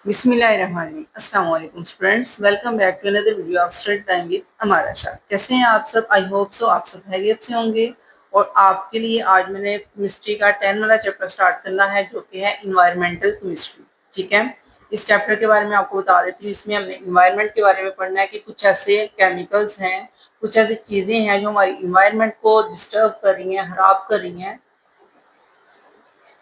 बिस्मिल्लाहिर्रहमानिर्रहीम। अस्सलाम वालेकुम students, welcome back to another video of study time with Amara Shah. कैसे हैं आप सब? आई होप सो आप सब खैरियत से होंगे। और आपके लिए आज मैंने केमिस्ट्री का 10 वाला चैप्टर स्टार्ट करना है जो कि है इन्वायरमेंटल केमिस्ट्री। ठीक है, इस चैप्टर के बारे में आपको बता देती हूँ। इसमें हमने इन्वायरमेंट के बारे में पढ़ना है कि कुछ ऐसे केमिकल्स हैं, कुछ ऐसी चीज़ें हैं जो हमारी इन्वायरमेंट को डिस्टर्ब कर रही हैं, खराब कर रही हैं।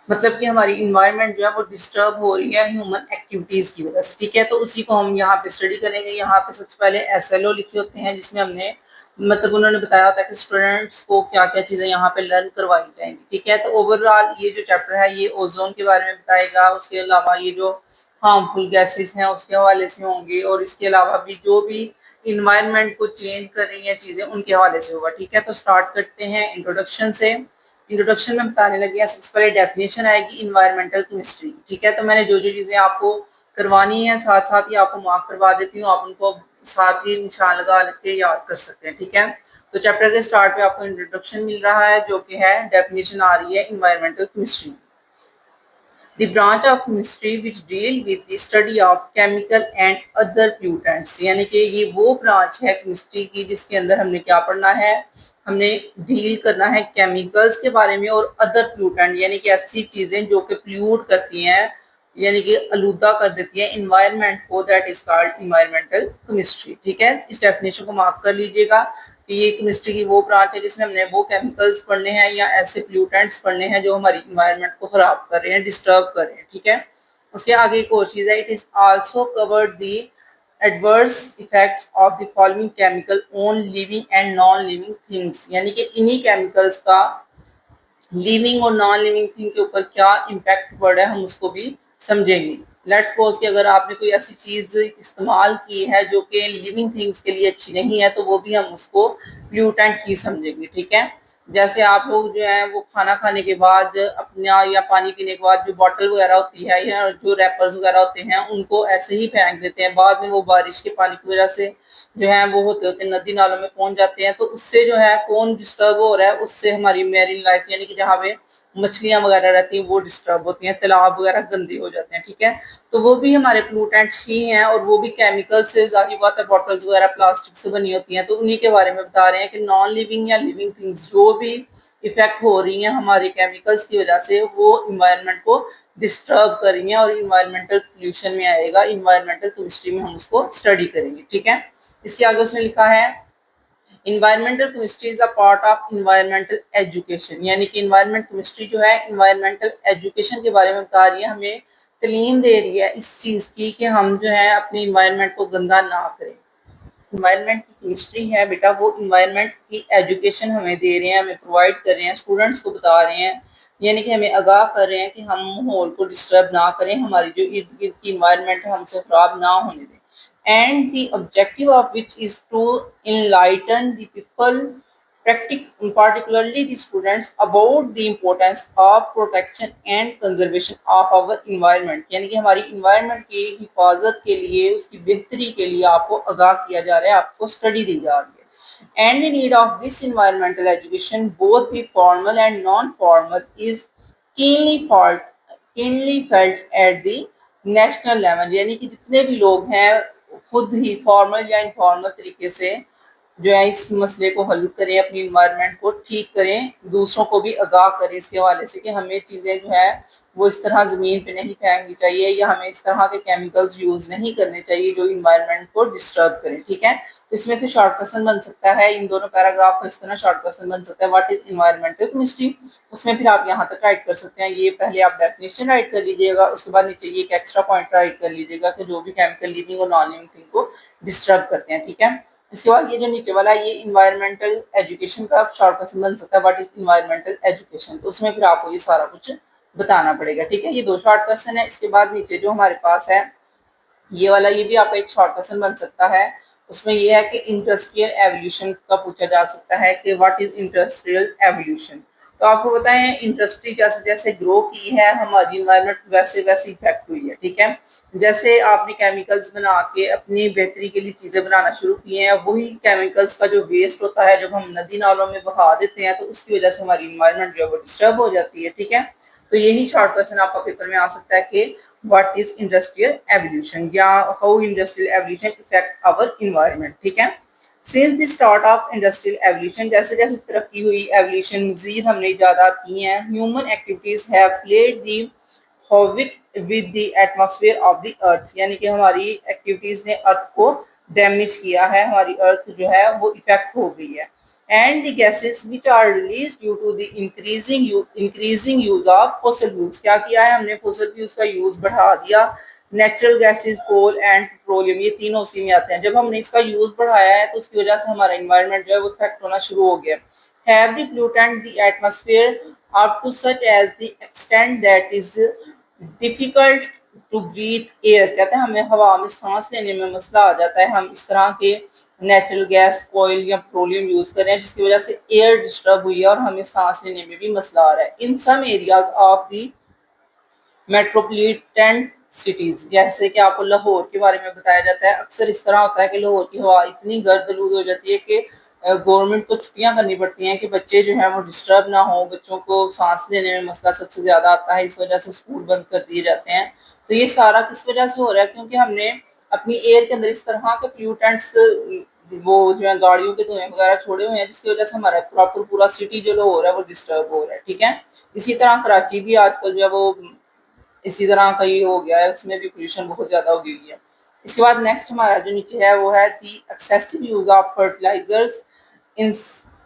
मतलब कि हमारी इन्वायरमेंट जो है वो डिस्टर्ब हो रही है ह्यूमन एक्टिविटीज की वजह से। ठीक है, तो उसी को हम यहाँ पे स्टडी करेंगे। यहाँ पे सबसे पहले SLO लिखे होते हैं जिसमें हमने मतलब उन्होंने बताया होता है कि स्टूडेंट्स को क्या क्या चीजें यहाँ पे लर्न करवाई जाएंगी। ठीक है, तो ओवरऑल ये जो चैप्टर है ये ओजोन के बारे में बताएगा। उसके अलावा ये जो हार्मफुल गैसेस हैं उसके हवाले से होंगे, और इसके अलावा भी जो भी इन्वायरमेंट को चेंज कर रही हैं चीजें उनके हवाले से होगा। ठीक है, तो स्टार्ट करते हैं इंट्रोडक्शन से। इंट्रोडक्शन में बताने लगे हैं, सबसे पहले डेफिनेशन आएगी इन्वायरमेंटल केमिस्ट्री। ठीक है, तो मैंने जो जो चीजें आपको करवानी है साथ साथ ही आपको मार्क करवा देती हूँ, आप उनको साथ ही निशान लगा के याद कर सकते हैं। ठीक है, तो चैप्टर के स्टार्ट पे आपको इंट्रोडक्शन मिल रहा है जो कि है डेफिनेशन आ रही है environmental chemistry. The branch of chemistry which deal with the study of chemical and other pollutants। यानी कि ये वो ब्रांच है केमिस्ट्री की जिसके अंदर हमने क्या पढ़ना है, हमने डील करना है केमिकल्स के बारे में और अदर पोल्यूटेंट यानी कि ऐसी चीजें जो कि पोल्यूट करती हैं यानी कि आलूदा कर देती है इन्वायरमेंट को, that is called environmental chemistry. ठीक है, इस डेफिनेशन को मार्क कर लीजिएगा कि ये केमिस्ट्री की वो ब्रांच है जिसमें हमने वो केमिकल्स पढ़ने हैं या ऐसे पोल्यूटेंट्स पढ़ने हैं जो हमारी इन्वायरमेंट को खराब कर रहे हैं, डिस्टर्ब कर रहे हैं। ठीक है, उसके आगे एक और चीज है, it is also covered the adverse effects of the following chemical on living and non living things. यानी कि इन्हीं केमिकल्स का लिविंग और नॉन लिविंग थिंग के ऊपर क्या इम्पैक्ट पड़ रहा है हम उसको भी समझेंगे। लेट्स सपोज कि अगर आपने कोई ऐसी चीज इस्तेमाल की है जो कि लिविंग थिंग्स के लिए अच्छी नहीं है तो वो भी हम उसको प्लूटेंट ही समझेंगे। ठीक है, जैसे आप लोग जो है वो खाना खाने के बाद अपना या पानी पीने के बाद जो बॉटल वगैरह होती है या जो रैपर्स वगैरह होते हैं उनको ऐसे ही फेंक देते हैं, बाद में वो बारिश के पानी की वजह से जो है वो होते होते नदी नालों में पहुंच जाते हैं। तो उससे जो है कौन डिस्टर्ब हो रहा है, उससे हमारी मैरीन लाइफ यानी कि जहाँ पे मछलियां वगैरह रहती हैं वो डिस्टर्ब होती हैं, तालाब वगैरह गंदे हो जाते हैं। ठीक है, तो वो भी हमारे पोल्यूटेंट्स ही हैं और वो भी केमिकल से, जाहिर बात है बॉटल्स वगैरह प्लास्टिक से बनी होती हैं। तो उन्हीं के बारे में बता रहे हैं कि नॉन लिविंग या लिविंग थिंग्स जो भी इफेक्ट हो रही हैं हमारे केमिकल्स की वजह से वो इन्वायरमेंट को डिस्टर्ब कर रही हैं और इन्वायरमेंटल पोल्यूशन में आएगा। इन्वायरमेंटल केमिस्ट्री में हम उसको स्टडी करेंगे। ठीक है, इसके आगे उसने लिखा है environmental chemistry is a part of environmental education. यानी कि इन्वायरमेंट केमिस्ट्री जो है इन्वायरमेंटल एजुकेशन के बारे में बता रही है, हमें तालीम दे रही है इस चीज की कि हम जो है अपने इन्वायरमेंट को गंदा ना करें। इन्वायरमेंट की केमिस्ट्री है बेटा वो इन्वायरमेंट की एजुकेशन हमें दे रहे हैं, हमें प्रोवाइड कर रहे हैं, स्टूडेंट्स को बता रहे हैं, यानी कि हमें आगाह कर रहे हैं कि हम माहौल को डिस्टर्ब ना करें, हमारी जो इर्द गिर्द की इन्वायरमेंट है हमसे खराब ना होने दें। And the objective of which is to enlighten the people, particularly the students, about the importance of protection and conservation of our environment। यानी कि हमारी environment की हिफाजत के लिए, उसकी बेहतरी के लिए आपको आगाह किया जा रहा है, आपको स्टडी दी जा रही है। And the need of this environmental education, both the formal and non-formal, is keenly felt at the national level. यानी कि जितने भी लोग हैं खुद ही फॉर्मल या इनफॉर्मल तरीके से जो है इस मसले को हल करें, अपनी इन्वायरमेंट को ठीक करें, दूसरों को भी आगाह करें इसके हवाले से कि हमें चीज़ें जो है वो इस तरह ज़मीन पे नहीं फेंकनी चाहिए या हमें इस तरह के केमिकल्स यूज़ नहीं करने चाहिए जो इन्वायरमेंट को डिस्टर्ब करें। ठीक है, तो इसमें से शॉर्ट क्वेश्चन बन सकता है, इन दोनों पैराग्राफ का इस तरह शॉर्ट क्वेश्चन बन सकता है, व्हाट इज इन्वायरमेंटल केमिस्ट्री। उसमें फिर आप यहाँ तक राइट कर सकते हैं, ये पहले आप डेफिनेशन राइट कर लीजिएगा, उसके बाद नीचे ये एक एक्स्ट्रा पॉइंट राइट कर लीजिएगा कि जो भी केमिकल लिविंग और नॉन लिविंग थिंग को डिस्टर्ब करते हैं। ठीक है, इसके बाद ये जो नीचे वाला ये इन्वायरमेंटल एजुकेशन का शॉर्ट क्वेश्चन बन सकता है, व्हाट इज इन्वायरमेंटल एजुकेशन। तो उसमें फिर आपको ये सारा कुछ बताना पड़ेगा। ठीक है, ये दो शॉर्ट क्वेश्चन है। इसके बाद नीचे जो हमारे पास है ये वाला, ये भी आपका एक शॉर्ट क्वेश्चन बन सकता है। उसमें ये है कि इंडस्ट्रियल एवोल्यूशन का पूछा जा सकता है कि व्हाट इज इंडस्ट्रियल एवोल्यूशन। तो आपको बताएं इंडस्ट्री जैसे जैसे ग्रो की है हमारी इन्वायरमेंट वैसे वैसे इफेक्ट हुई है। ठीक है, जैसे आपने केमिकल्स बना के अपनी बेहतरी के लिए चीजें बनाना शुरू की हैं, वही केमिकल्स का जो वेस्ट होता है जब हम नदी नालों में बहा देते हैं तो उसकी वजह से हमारी इन्वायरमेंट जो है वो डिस्टर्ब हो जाती है। ठीक है, तो यही शॉर्ट क्वेश्चन आपका पेपर में आ सकता है कि व्हाट इज इंडस्ट्रियल एवोल्यूशन या how industrial evolution effect our environment. ठीक है, since the start of industrial evolution, जैसे जैसे तरक्की हुई एवोल्यूशन मजीद हमने इजादात की हैं, human activities have played the havoc with the atmosphere of the earth, यानी कि हमारी एक्टिविटीज ने अर्थ को डैमेज किया है, हमारी अर्थ जो है वो इफेक्ट हो गई है। And the gases which are release due to the increasing use of fossil fuels, क्या किया है हमने, फॉसिल फ्यूल्स का यूज बढ़ा दिया। Natural gases, coal and petroleum, ये तीनों उसी में आते हैं। जब हमने इसका यूज बढ़ाया है तो उसकी वजह से हमारा इन्वायरमेंट जो है वो इफेक्ट होना शुरू हो गया। Have the pollutant the atmosphere up to such as the extent that is difficult to breathe air, कहते हैं हमें हवा में सांस लेने में मसला आ जाता है, हम इस तरह के नेचुरल गैस, ऑयल या पेट्रोलियम यूज कर रहे हैं जिसकी वजह से एयर डिस्टर्ब हुई है और हमें सांस लेने में भी मसला आ रहा है। In some areas of the metropolitan cities, जैसे कि आपको लाहौर के बारे में बताया जाता है, अक्सर इस तरह होता है कि लाहौर की हवा इतनी गर्द-आलूद हो जाती है कि गवर्नमेंट को छुट्टियां करनी पड़ती हैं कि बच्चे जो है वो डिस्टर्ब ना हो, बच्चों को सांस लेने में मसला सबसे ज्यादा आता है, इस वजह से स्कूल बंद कर दिए जाते हैं। तो ये सारा किस वजह से हो रहा है, क्योंकि हमने अपनी एयर के अंदर इस तरह के प्लूटेंट्स वो जो है गाड़ियों के धुएं वगैरह छोड़े हुए हैं, जिसकी वजह से हमारा प्रॉपर पूरा सिटी जो हो रहा है वो डिस्टर्ब हो रहा है। ठीक है, इसी तरह कराची भी आजकल जो है वो इसी तरह का ये हो गया है, उसमें भी पोल्यूशन बहुत ज्यादा हो गई है। इसके बाद नेक्स्ट हमारा जो नीचे है वो है the excessive use of fertilisers,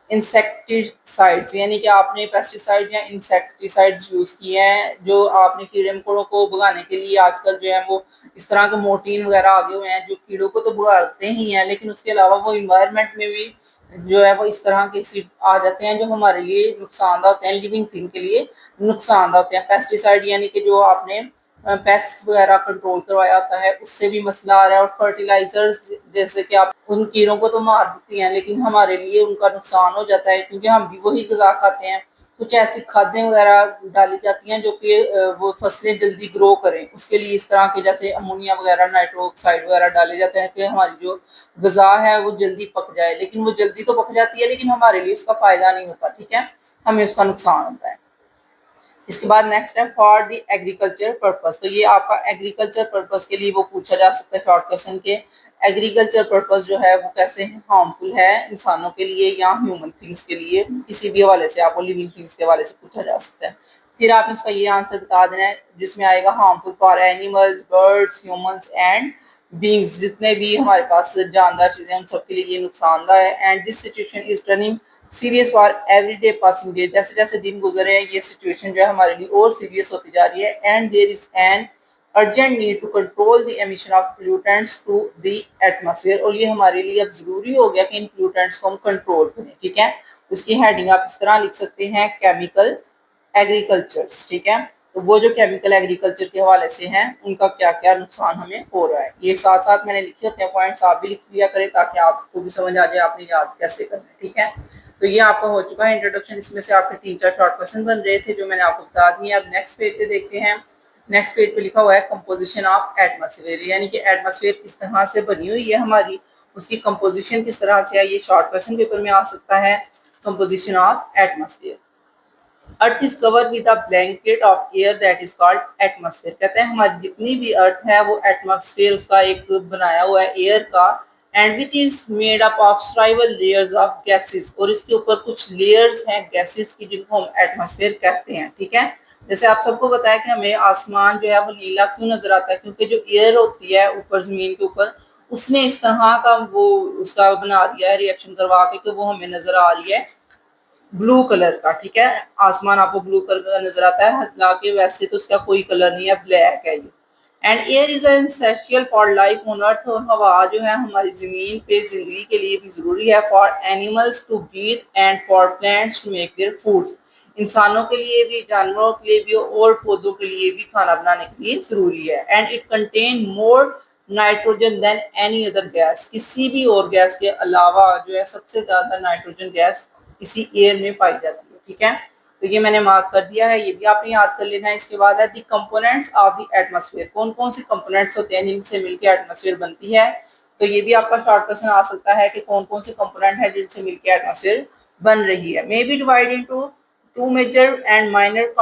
insecticides, यानी कि आपने पेस्टिसाइड या इंसेक्टिसाइड्स यूज किए हैं जो आपने कीड़े मकोड़ों को भगाने के लिए। आजकल जो है वो इस तरह के मोर्टीन वगैरह आगे हुए हैं जो कीड़ों को तो भगाते ही हैं, लेकिन उसके अलावा वो इन्वायरमेंट में भी जो है वो इस तरह के एसिड आ जाते हैं जो हमारे लिए नुकसानदायक होते हैं, लिविंग थिंग के लिए नुकसानदायक होते हैं। पेस्टिसाइड यानी कि जो आपने पेस्ट वगैरह कंट्रोल करवाया होता है उससे भी मसला आ रहा है। और फर्टिलाइजर्स जैसे कि आप उन कीड़ों को तो मार देती हैं लेकिन हमारे लिए उनका नुकसान हो जाता है क्योंकि हम भी वही गजा खाते हैं। कुछ ऐसी खादें वगैरह डाली जाती हैं जो कि वो फसलें जल्दी ग्रो करें, उसके लिए इस तरह के जैसे अमोनिया वगैरह, नाइट्रो ऑक्साइड वगैरह डाले जाते हैं कि हमारी जो गजा है वो जल्दी पक जाए, लेकिन वो जल्दी तो पक जाती है लेकिन हमारे लिए उसका फायदा नहीं होता। ठीक है, हमें उसका नुकसान होता है। इसके बाद नेक्स्ट है फॉर द एग्रीकल्चर पर्पस, तो ये आपका एग्रीकल्चर पर्पस के लिए वो पूछा जा सकता है शॉर्ट क्वेश्चन के। एग्रीकल्चर पर्पस जो है वो कैसे हार्मफुल है इंसानों के लिए या ह्यूमन थिंग्स के लिए, किसी भी हवाले से आपको लिविंग थिंग्स के हवाले से पूछा जा सकता है। फिर आपने इसका ये आंसर बता देना है जिसमें आएगा harmful for animals, birds, humans and beings, जितने भी हमारे पास जानदार चीजें उन सबके लिए ये नुकसानदायक है। And this situation is turning serious for everyday passing day, जैसे जैसे दिन गुजर रहे हैं ये सिचुएशन जो है हमारे लिए और सीरियस होती जा रही है। And there is an urgent need to control the emission of pollutants to the atmosphere, और ये हमारे लिए अब जरूरी हो गया कि इन पोल्यूटेंट्स को हम कंट्रोल करें। ठीक है, उसकी हेडिंग आप इस तरह लिख सकते हैं, केमिकल एग्रीकल्चर्स। ठीक है, तो वो जो केमिकल एग्रीकल्चर के हवाले से हैं उनका क्या क्या नुकसान हमें हो रहा है, ये साथ साथ मैंने लिखे होते हैं पॉइंट्स, आप भी लिख लिया करें ताकि आपको भी समझ आ जाए आपने याद कैसे करना है। ठीक है, तो ये आपका हो चुका है इंट्रोडक्शन, इसमें से आपके 3-4 शॉर्ट क्वेश्चन बन रहे थे जो मैंने आपको बता दिए। अब नेक्स्ट पेज पे देखते हैं। नेक्स्ट पेज पे लिखा हुआ है कंपोजिशन ऑफ एटमॉस्फेयर, यानी कि एटमॉस्फेयर किस तरह से बनी हुई है हमारी, उसकी कंपोजिशन किस तरह से है, ये शॉर्ट क्वेश्चन पेपर में आ सकता है। Composition of atmosphere, earth is covered with a blanket of air that is called atmosphere, कहते हैं हमारी जितनी भी अर्थ है वो एटमॉस्फेयर उसका एक बनाया हुआ है एयर का। And which is made up of several layers of gases, और इसके ऊपर कुछ लेयर्स हैं गैसेस की जिनको हम एटमॉस्फेयर कहते हैं। ठीक है, जैसे आप सबको बताया कि हमें आसमान जो है वो नीला क्यों नजर आता है, क्योंकि जो एयर होती है ऊपर जमीन के ऊपर उसने इस तरह का वो उसका बना दिया है रिएक्शन करवा के कि वो हमें नजर आ रही है ब्लू कलर का। ठीक है, आसमान आपको ब्लू कलर का नजर आता है, हालांकि वैसे तो उसका कोई कलर नहीं है, ब्लैक है ये। And air is essential for life on earth, और हवा जो है हमारी जमीन पे जिंदगी के लिए भी जरूरी है। For animals to breathe and for plants to make their foods, इंसानों के लिए भी, जानवरों के लिए भी और पौधों के लिए भी खाना बनाने के लिए जरूरी है। And it contain more nitrogen than any other gas, किसी भी और गैस के अलावा जो है सबसे ज्यादा नाइट्रोजन गैस इसी एयर में पाई जाती है। ठीक है, तो ये मैंने मार्क कर दिया है, ये भी आपने याद कर लेना है। इसके बाद है the components of the atmosphere, कौन कौन से कंपोनेंट्स होते हैं जिनसे मिलकर एटमॉस्फेयर बनती है, तो ये भी आपका शॉर्ट क्वेश्चन आ सकता है कि कौन कौन से कंपोनेंट है जिनसे मिलकर एटमॉस्फेयर बन रही है। May be divide into two major and minor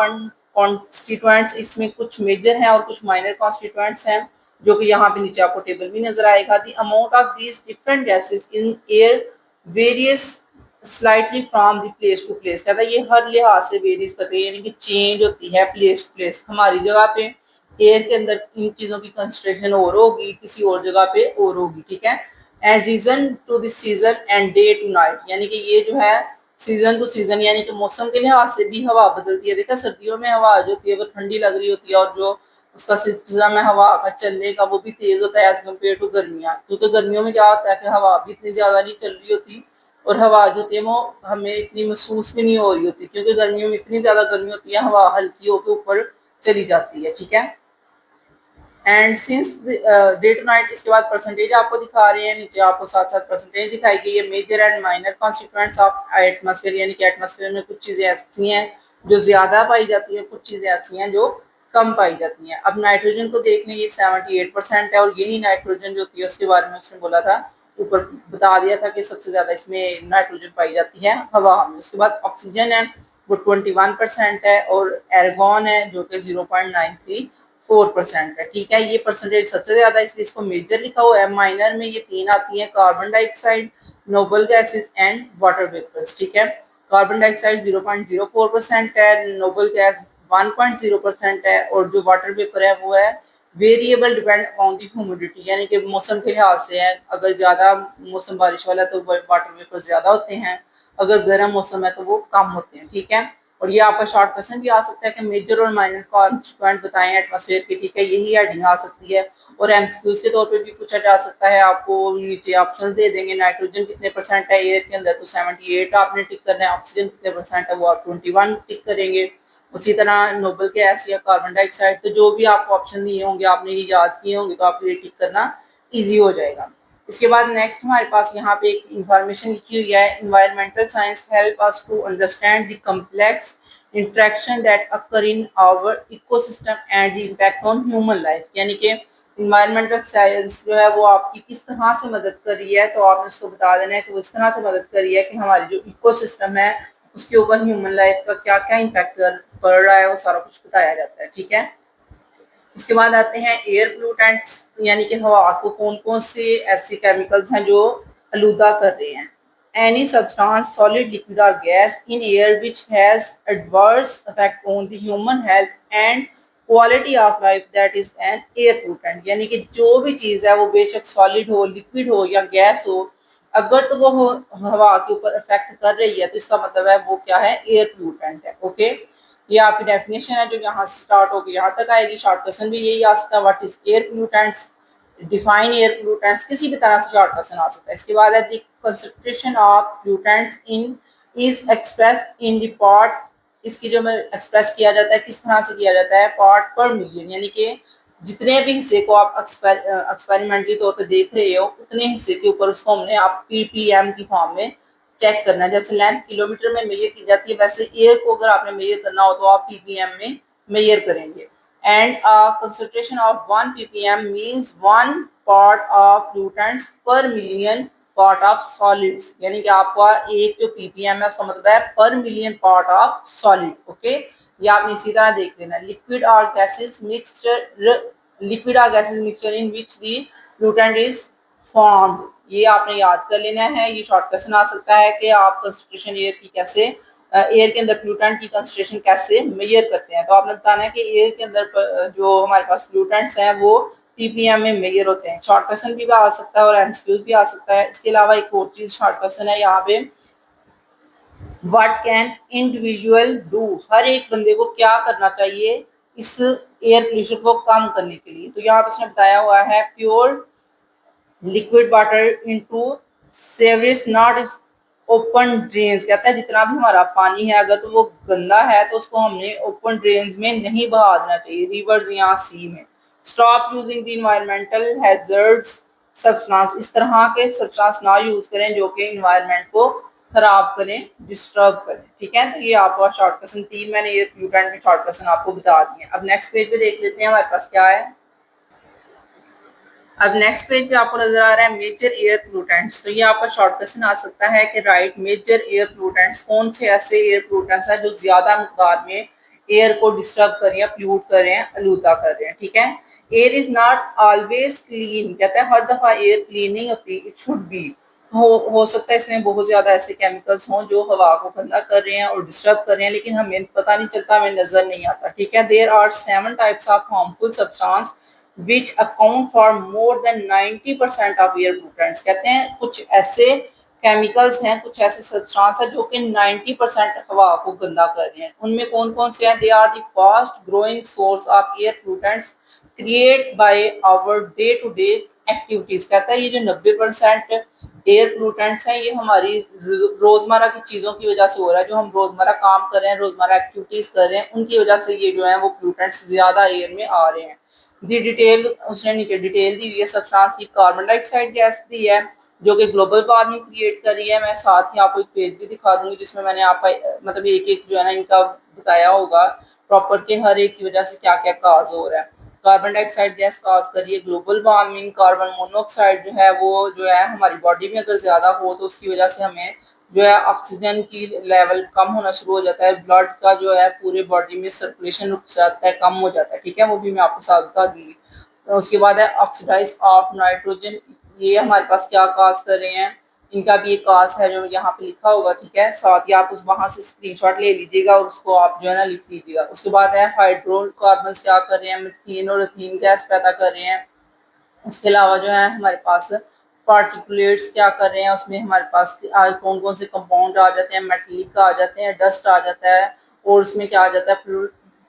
constituents इसमें कुछ मेजर हैं और कुछ माइनर कॉन्स्टिट्यूएंट्स हैं, जो कि यहाँ पे नीचे आपको टेबल भी नजर आएगा। The amount of these different gases in air varies slightly from the place to place. कहता है ये हर लिहाज से वेरीज करती है, यानी कि चेंज होती है प्लेस टू प्लेस। हमारी जगह पे एयर के अंदर इन चीजों की कंसंट्रेशन और होगी, किसी और जगह पे और होगी, ठीक है। And reason to this season and day to night, यानी कि ये जो है सीजन टू सीजन यानी कि मौसम के लिहाज से भी हवा बदलती है। देखा सर्दियों में हवा जो होती है वो ठंडी लग रही होती है और जो उसका सिलसिला में हवा का चलने का वो भी तेज होता है एज कम्पेयर टू गर्मियाँ, क्योंकि गर्मियों में क्या होता है कि हवा भी इतनी ज्यादा नहीं चल रही होती और हवा जो होती है वो हमें इतनी महसूस भी नहीं हो रही होती, क्योंकि गर्मियों में इतनी ज्यादा गर्मी होती है, हवा हल्की होकर ऊपर चली जाती है, ठीक है। And since day to night, इसके बाद परसेंटेज आपको दिखा रहे हैं, नीचे आपको साथ साथ परसेंटेज दिखाई गई है major and minor constituents of atmosphere, यानी कि एटमॉस्फेयर में कुछ चीजें ऐसी हैं जो ज्यादा पाई जाती है, कुछ चीजें ऐसी हैं जो कम पाई जाती हैं। अब नाइट्रोजन को देख लें, ये 78% है और यही नाइट्रोजन जो होती है उसके बारे में उसने बोला था, ऊपर बता दिया था कि सबसे ज्यादा इसमें नाइट्रोजन पाई जाती है हवा में। उसके बाद ऑक्सीजन है वो 21% है और एर्गॉन है जो कि 0.93% है, ठीक है। ये परसेंटेज सबसे ज्यादा इसलिए इसको मेजर लिखा हुआ है। माइनर में ये तीन आती हैं, carbon dioxide, noble gases and water vapours, ठीक है। कार्बन डाइऑक्साइड 0.04% है, नोबल गैस 1.0% है और जो वाटर वेपर है वो है variable depend on the humidity, यानी कि मौसम के लिहाज से है। अगर ज्यादा मौसम बारिश वाला तो वाटर वेपर ज्यादा होते हैं, अगर गर्म मौसम है तो वो कम होते हैं, ठीक है। और ये आपका शॉर्ट क्वेश्चन भी आ सकता है कि मेजर और माइनर कॉन्स्टिट्यूएंट बताएं एटमॉस्फेयर के, ठीक है, यही हेडिंग आ सकती है। और एमसीक्यूज के तौर पे भी पूछा जा सकता है, आपको नीचे ऑप्शन दे देंगे, नाइट्रोजन कितने परसेंट है एयर के अंदर तो 78 आपने टिक करना है, ऑक्सीजन कितने परसेंट है वो आप 21 टिक करेंगे। उसी तरह नोबल गैस या कार्बन डाइऑक्साइड, तो जो भी आपको ऑप्शन दिए होंगे आपने ये याद किए होंगे तो आपको ये टिक करना ईजी हो जाएगा। इसके बाद नेक्स्ट हमारे पास यहाँ पे एक इंफॉर्मेशन लिखी हुई है, environmental science help us to understand the complex interaction that occur in our ecosystem and the impact on human life, यानी कि इन्वायरमेंटल साइंस जो है वो आपकी किस तरह से मदद कर रही है, तो आपने उसको बता देना है कि वो इस तरह से मदद कर रही है कि हमारी जो इकोसिस्टम है उसके ऊपर ह्यूमन लाइफ का क्या क्या इम्पैक्ट पड़ रहा है वो सारा कुछ बताया जाता है, ठीक है। इसके बाद आते हैं एयर पोल्यूटेंट्स, यानी कि हवा को कौन कौन से ऐसे केमिकल्स हैं जो आलूदा कर रहे हैं। एनी सब्सटेंस सॉलिड लिक्विड और gas in air which has adverse effect on the human health and quality of life that is an air pollutant, यानी कि जो भी चीज है वो बेशक सॉलिड हो, लिक्विड हो या गैस हो, अगर तो वो हवा के ऊपर इफेक्ट कर रही है तो इसका मतलब है वो क्या है, एयर पोल्यूटेंट है, ओके। ये आपकी डेफिनेशन है जो यहाँ से स्टार्ट होगी यहाँ तक आएगी। शॉर्ट क्वेश्चन भी यही आ सकता है, what is air pollutants, define air pollutants, किसी भी तरह से शॉर्ट क्वेश्चन आ सकता है। इसके बाद है the concentration of pollutants in is express in the part, इसकी जो में एक्सप्रेस किया जाता है किस तरह से किया जाता है, पार्ट पर मिलियन, यानी कि जितने भी हिस्से को आप एक्सपेरिमेंटली तौर पर देख रहे हो उतने हिस्से के ऊपर उसको हमने आप पीपीएम की फॉर्म में चेक करना है। जैसे लेंथ किलोमीटर में मेजर की जाती है वैसे एयर को अगर आपने मेजर करना हो तो आप पीपीएम में मेजर करेंगे। And concentration of 1 ppm means 1 part of pollutants पर मिलियन पार्ट ऑफ सॉलिड्स, यानी कि आपका एक जो पीपीएम है उसका मतलब है पर million part of solid, okay. ये आपने इसी तरह देख लेना। लिक्विड और गैसेस मिक्सचर, लिक्विड और gases mixture in which the pollutant is formed, ये आपने याद कर लेना है। ये शॉर्ट क्वेश्चन आ सकता है कि आप कंसंट्रेशन एयर की कैसे, एयर के अंदर पोल्यूटेंट की कंसंट्रेशन कैसे मेजर करते हैं, तो आपने बताना है कि एयर के अंदर जो हमारे पास पोल्यूटेंट्स हैं वो पीपीएम में मेजर होते हैं। शॉर्ट क्वेश्चन भी आ सकता है और एमसीक्यूज भी आ सकता है। इसके अलावा एक और चीज शॉर्ट क्वेश्चन है यहाँ पे, व्हाट कैन इंडिविजुअल डू, हर एक बंदे को क्या करना चाहिए इस एयर पोल्यूशन को कम करने के लिए, तो यहाँ पे इसने बताया हुआ है pure liquid water into sewerage not open drains, कहता है जितना भी हमारा पानी है अगर तो वो गंदा है तो उसको हमने ओपन ड्रेन्स में नहीं बहा देना चाहिए, रिवर्स या सी में। Stop using the environmental hazards substance, इस तरह के सब्सटेंस ना यूज करें जो कि इन्वायरमेंट को खराब करें, डिस्टर्ब करें, ठीक है। तो ये आपका शॉर्ट क्वेश्चन 3 मैंने ये पोल्यूटेंट के शॉर्ट क्वेश्चन आपको बता दिए। अब नेक्स्ट पेज पे देख लेते हैं हमारे पास क्या है। अब नेक्स्ट पेज पे आपको नजर आ रहा है मेजर एयर पोल्यूटेंट्स, तो ये आपका शॉर्ट क्वेश्चन आ सकता है कि राइट मेजर एयर पोल्यूटेंट्स, कौन से ऐसे एयर पोल्यूटेंट्स हैं जो ज्यादा मकदार में एयर को डिस्टर्ब कर रहे हैं, प्ल्यूट कर रहे हैं, आलूदा कर रहे हैं, ठीक है। Air is not always clean, कहता है हर दफा एयर क्लीन नहीं होती, इट शुड बी। हो सकता है इसमें बहुत ज्यादा ऐसे केमिकल्स हों जो हवा को गंदा कर रहे हैं और डिस्टर्ब कर रहे हैं, लेकिन हमें पता नहीं चलता, हमें नजर नहीं आता, ठीक है। There are 7 types of harmful substance which account for more than 90% of air pollutants, कहते हैं कुछ ऐसे केमिकल्स हैं, कुछ ऐसे सब्सटेंस हैं जो कि 90% हवा को गंदा कर रहे हैं। उनमें कौन कौन से हैं? They are the fast growing source of air pollutants create by our day to day activities, कहता है ये जो 90% एयर पोल्यूटेंट्स हैं ये हमारी रोजमर्रा की चीजों की वजह से हो रहा है, जो हम रोजमर्रा काम कर रहे हैं, रोजमर्रा एक्टिविटीज कर रहे हैं, उनकी वजह से ये जो है वो पोल्यूटेंट्स ज्यादा एयर में आ रहे हैं। दी डिटेल, उसने नीचे डिटेल दी हुई है सब्सटेंस की। कार्बन डाइऑक्साइड गैस दी है जो कि ग्लोबल वार्मिंग क्रिएट कर रही है। मैं साथ ही आपको एक पेज भी दिखा दूंगी जिसमें मैंने आपका मतलब एक एक जो है ना इनका बताया होगा प्रॉपर के हर एक की वजह से क्या क्या काज हो रहा है। कार्बन डाइऑक्साइड गैस काज कर रही है ग्लोबल वार्मिंग। कार्बन मोनोऑक्साइड जो है वो जो है हमारी बॉडी में अगर ज्यादा हो तो उसकी वजह से हमें जो है ऑक्सीजन की लेवल कम होना शुरू हो जाता है, ब्लड का जो है पूरे बॉडी में सर्कुलेशन रुक जाता है, कम हो जाता है, ठीक है। वो भी मैं आपको साथ बता दूंगी। तो उसके बाद है ऑक्सीडाइज ऑफ नाइट्रोजन, ये हमारे पास क्या काज कर रहे हैं, इनका भी एक काज है जो यहाँ पे लिखा होगा, ठीक है। साथ ही आप उस वहां से स्क्रीनशॉट ले लीजिएगा और उसको आप जो है ना लिख लीजिएगा। उसके बाद है हाइड्रोकार्बन क्या कर रहे हैं, मीथेन और एथीन गैस पैदा कर रहे हैं। उसके अलावा जो है हमारे पास पार्टिकुलेट्स क्या कर रहे हैं, उसमें हमारे पास कौन कौन से कंपाउंड आ जाते हैं, मेटलिक आ जाते हैं, डस्ट आ जाता है, और उसमें क्या आ जाता है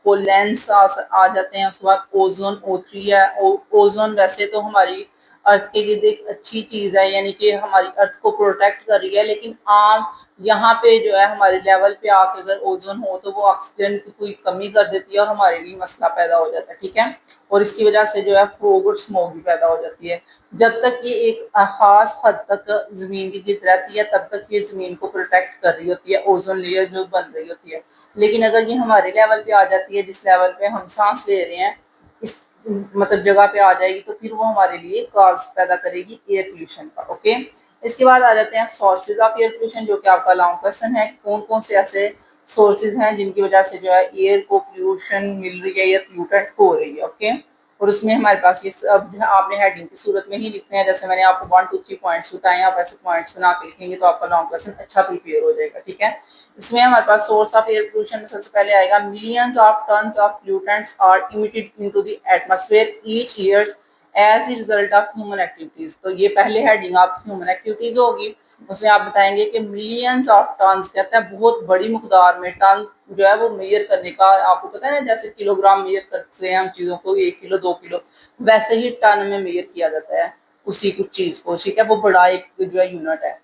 पोलेंस आ जाते हैं। उसके बाद ओजोन O3 है। ओजोन वैसे तो हमारी अर्थ के गिर्द एक अच्छी चीज है, यानी कि हमारी अर्थ को प्रोटेक्ट कर रही है, लेकिन आम यहाँ पे जो है हमारे लेवल पे आके अगर ओजोन हो तो वो ऑक्सीजन की कोई कमी कर देती है और हमारे लिए मसला पैदा हो जाता है, ठीक है। और इसकी वजह से जो है फोग और स्मोक भी पैदा हो जाती है। जब तक ये एक खास हद तक जमीन की गिर रहती है तब तक ये जमीन को प्रोटेक्ट कर रही होती है, ओजोन लेयर जो बन रही होती है। लेकिन अगर ये हमारे लेवल पे आ जाती है, जिस लेवल पे हम सांस ले रहे हैं, इस मतलब जगह पे आ जाएगी, तो फिर वो हमारे लिए कॉज पैदा करेगी एयर पोल्यूशन का, ओके। इसके बाद आ जाते हैं सोर्सेज ऑफ एयर पोल्यूशन, जो कि आपका लॉन्ग क्वेश्चन है। कौन कौन से ऐसे सोर्सेज हैं जिनकी वजह से जो है एयर को पोल्यूशन मिल रही है, एयर पोल्यूटेड हो रही है, ओके। और उसमें हमारे पास ये सब आपने हेडिंग की सूरत में ही लिखने हैं, जैसे मैंने आपको 1 2 3 पॉइंट्स बताए, आप ऐसे पॉइंट्स बना के लिखेंगे तो आपका लॉन्ग क्वेश्चन अच्छा प्रिपेयर हो जाएगा, ठीक है। इसमें हमारे पास सोर्स ऑफ एयर पोल्यूशन में सबसे पहले आएगा millions of tons of pollutants are emitted into the atmosphere each year as a result of human activities. तो ये पहले हेडिंग आपकी ह्यूमन एक्टिविटीज होगी। उसमें आप बताएंगे कि मिलियंस ऑफ टन्स, कहता है बहुत बड़ी मुकदार में, टन जो है वो मेजर करने का आपको पता है ना, जैसे किलोग्राम मेजर करते हैं हम चीजों को, 1 किलो 2 किलो, वैसे ही टन में मेजर किया जाता है उसी कुछ चीज को, ठीक है। वो बड़ा एक जो है यूनिट है।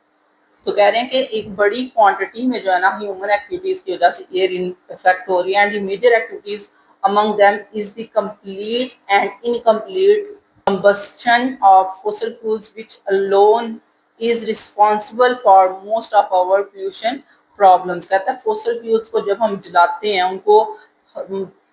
तो कह रहे हैं कि एक बड़ी क्वांटिटी में जो है ना ह्यूमन एक्टिविटीज की वजह से एयर इफेक्ट हो रही है, and the major activities among them is the complete and incomplete combustion of fossil fuels, which alone is responsible for most of our pollution problems। कहता है fossil fuels को जब हम जलाते हैं, उनको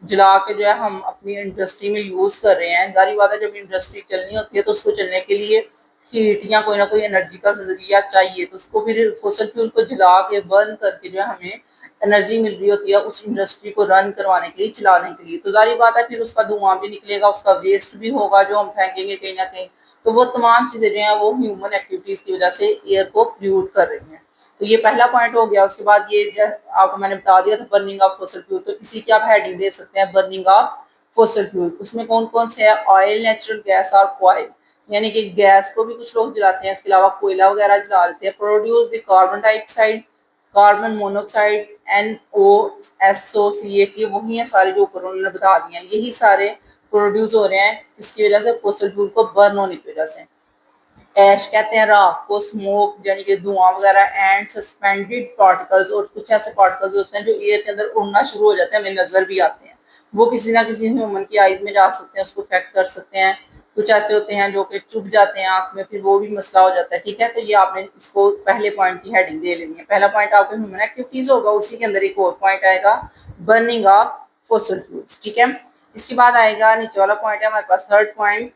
जला के जो है हम अपनी इंडस्ट्री में यूज कर रहे हैं, जारी बात है जब इंडस्ट्री चलनी होती है तो उसको चलने के लिए हीट या कोई ना कोई एनर्जी का जरिया चाहिए, तो उसको फिर फोसिल फ्यूल को जला के बर्न करके जो है हमें एनर्जी मिल रही होती है उस इंडस्ट्री को रन करवाने के लिए, चलाने के लिए। तो जारी बात है फिर उसका धुआं भी निकलेगा, उसका वेस्ट भी होगा जो हम फेंकेंगे कहीं ना कहीं। तो वो तमाम चीजें जो है वो ह्यूमन एक्टिविटीज की वजह से एयर को पोल्यूट कर रही हैं। तो ये पहला पॉइंट हो गया। उसके बाद ये आपको मैंने बता दिया था बर्निंग ऑफ फोसिल फ्यूल, तो इसी की आप हेडिंग दे सकते हैं बर्निंग ऑफ फोसिल फ्यूल। उसमें कौन कौन से है, ऑयल, नेचुरल गैस और कॉइल, यानी कि गैस को भी कुछ लोग जलाते हैं, इसके अलावा कोयला वगैरह जला देते हैं। Produce the carbon dioxide, carbon monoxide, NOSO, CH, ये वही है सारे जो ऊपर उन्होंने बता दिए हैं, यही सारे प्रोड्यूस हो रहे हैं इसकी वजह से, फोसिल फ्यूल को बर्न होने की वजह से। ऐश कहते हैं राख को, स्मोक यानी कि धुआं वगैरह, एंड सस्पेंडेड पार्टिकल्स, और कुछ ऐसे पार्टिकल्स होते हैं जो एयर के अंदर उड़ना शुरू हो जाते हैं, हमें नजर भी आते हैं, वो किसी ना किसी ह्यूमन की आईज में जा सकते हैं, उसको इफेक्ट कर सकते हैं। कुछ ऐसे होते हैं जो कि चुभ जाते हैं आंख में, फिर वो भी मसला हो जाता है, ठीक है। तो ये आपने इसको पहले पॉइंट की हेडिंग दे लेनी है। पहला पॉइंट आपका ह्यूमन एक्टिविटीज होगा, उसी के अंदर एक और पॉइंट आएगा बर्निंग ऑफ फॉसिल फ्यूल्स, ठीक है। इसके बाद आएगा नीचे वाला पॉइंट है हमारे पास third point,